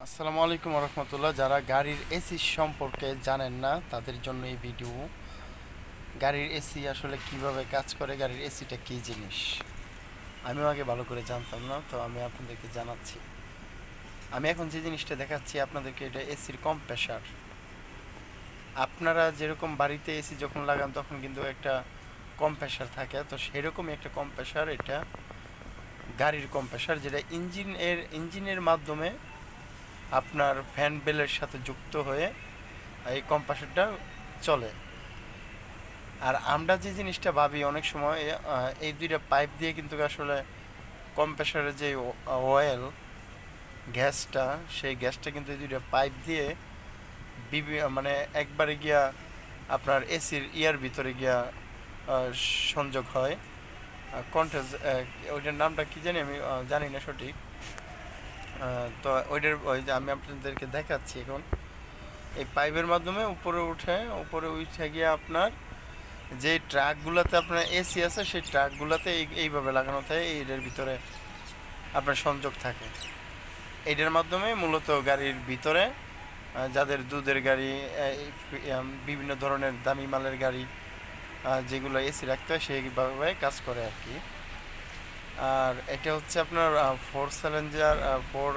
আসসালামু আলাইকুম রহমতুল্লাহ। যারা গাড়ির এসি সম্পর্কে জানেন না তাদের জন্য এই ভিডিও। গাড়ির এসি আসলে কিভাবে কাজ করে, গাড়ির এসিটা কী জিনিস আমিও আগে ভালো করে জানতাম না, তো আমি আপনাদেরকে জানাচ্ছি। আমি এখন যে জিনিসটা দেখাচ্ছি আপনাদেরকে, এটা এসির কম্প্রেসার। আপনারা যেরকম বাড়িতে এসি যখন লাগান তখন কিন্তু একটা কম্প্রেসার থাকে, তো সেরকমই একটা কম্প্রেসার এটা, গাড়ির কম্প্রেসার, যেটা ইঞ্জিনের মাধ্যমে আপনার ফ্যান বেলের সাথে যুক্ত হয়ে এই কম্প্রেসারটা চলে। আর আমরা যে জিনিসটা ভাবি অনেক সময়, এই দুইটা পাইপ দিয়ে কিন্তু আসলে কম্প্রেসারের যে অয়েল গ্যাসটা, সেই গ্যাসটা কিন্তু এই দুইটা পাইপ দিয়ে মানে একবারে গিয়া আপনার এসির ইয়ার ভিতরে গিয়া সংযোগ হয়। কন্টেজ, ওইটার নামটা কি জানি, আমি জানি না সঠিক। তো ওই যে আমি আপনাদেরকে দেখাচ্ছি এখন। এই পাইপের মাধ্যমে উপরে উঠে গিয়ে আপনার যে ট্রাকগুলোতে আপনার এসি আছে, সেই ট্রাকগুলোতে এইভাবে লাগানো থাকে, এইটার ভিতরে আপনার সংযোগ থাকে। এইটার মাধ্যমে মূলত গাড়ির ভিতরে যাদের দুধের গাড়ি, বিভিন্ন ধরনের দামি মালের গাড়ি, যেগুলো এসি রাখতে হয় সেইভাবে কাজ করে আর কি। আর এটা হচ্ছে আপনার ফোর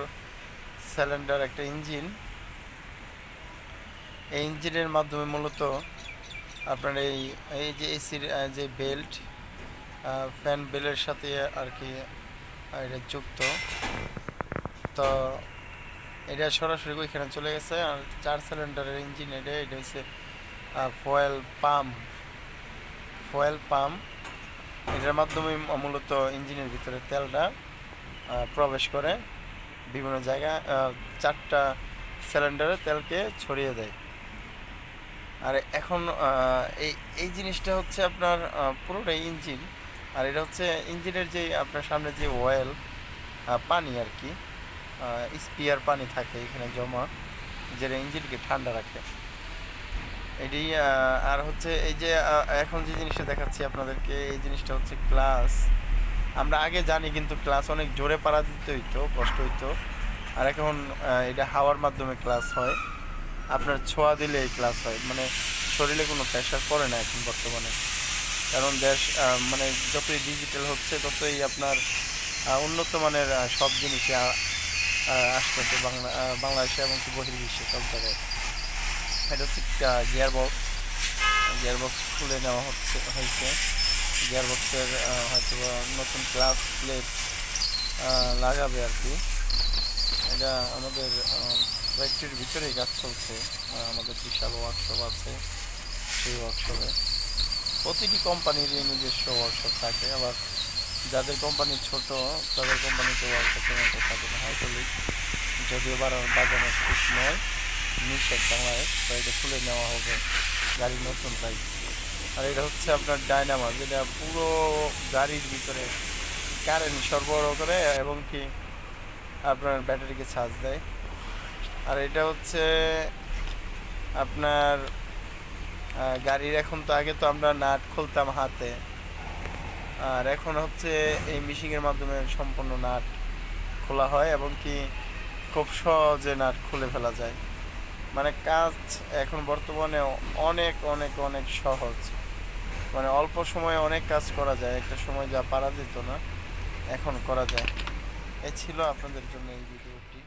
সিলিন্ডার একটা ইঞ্জিন। এই ইঞ্জিনের মাধ্যমে মূলত আপনার এই যে এসির যে বেল্ট, ফ্যান বেলের সাথে আর কি এটা যুক্ত। তো এটা সরাসরি ওইখানে চলে গেছে। আর 4 সিলিন্ডারের ইঞ্জিন, এটা হচ্ছে ফয়েল পাম্প। এটার মাধ্যমে মূলত ইঞ্জিনের ভিতরে তেলটা প্রবেশ করে বিভিন্ন জায়গায়, 4টা সিলিন্ডারে তেলকে ছড়িয়ে দেয়। আর এখন এই এই জিনিসটা হচ্ছে আপনার পুরোটাই ইঞ্জিন। আর এটা হচ্ছে ইঞ্জিনের যে আপনার সামনে যে অয়েল, পানি আর কি, স্পিয়ার পানি থাকে এখানে জমা, যেটা ইঞ্জিনকে ঠান্ডা রাখে। এটি আর হচ্ছে এই যে এখন যে জিনিসটা দেখাচ্ছি আপনাদেরকে, এই জিনিসটা হচ্ছে ক্লাস। আমরা আগে জানি কিন্তু ক্লাস অনেক জোরে পাড়া দিতে হইতো, কষ্ট হইতো। আর এখন এটা হাওয়ার মাধ্যমে ক্লাস হয়, আপনার ছোঁয়া দিলে এই ক্লাস হয়, মানে শরীরে কোনো প্রেশার পড়ে না এখন বর্তমানে। কারণ দেশ মানে যতই ডিজিটাল হচ্ছে ততই আপনার উন্নত মানের সব জিনিসে আসতেছে বাংলাদেশে এমনকি বহির্বিশ্বে সব জায়গায়। এটা হচ্ছে গিয়ারবক্স খুলে নেওয়া হয়েছে। গিয়ারবক্সের হয়তো নতুন ক্লাস প্লেট লাগাবে আর কি। এটা আমাদের ফ্যাক্টরির ভিতরেই কাজ চলছে। আমাদের বিশাল ওয়ার্কশপ আছে, সেই ওয়ার্কশপে প্রতিটি কোম্পানির নিজস্ব ওয়ার্কশপ থাকে। আবার যাদের কোম্পানি ছোট, তাদের কোম্পানিতে ওয়ার্কশপের মতো থাকে না, হাইড্রোলিক যদিও বাজানো ঠিক নয়, নিষেধ বাংলায়। তো এটা খুলে নেওয়া হবে গাড়ির নতুন তাই। আর এটা হচ্ছে আপনার ডায়নামো, যেটা পুরো গাড়ির ভিতরে কারেন্ট সরবরাহ করে এবং কি আপনার ব্যাটারিকে চার্জ দেয়। আর এটা হচ্ছে আপনার গাড়ির, এখন তো আগে তো আমরা নাট খুলতাম হাতে, আর এখন হচ্ছে এই মেশিনের মাধ্যমে সম্পূর্ণ নাট খোলা হয় এবং কি খুব সহজে নাট খুলে ফেলা যায়। মানে কাজ এখন বর্তমানে অনেক অনেক অনেক সহজ, মানে অল্প সময়ে অনেক কাজ করা যায়, একটা সময় যা পারা যেত না এখন করা যায়। এই ছিল আপনাদের জন্য এই ভিডিওটি।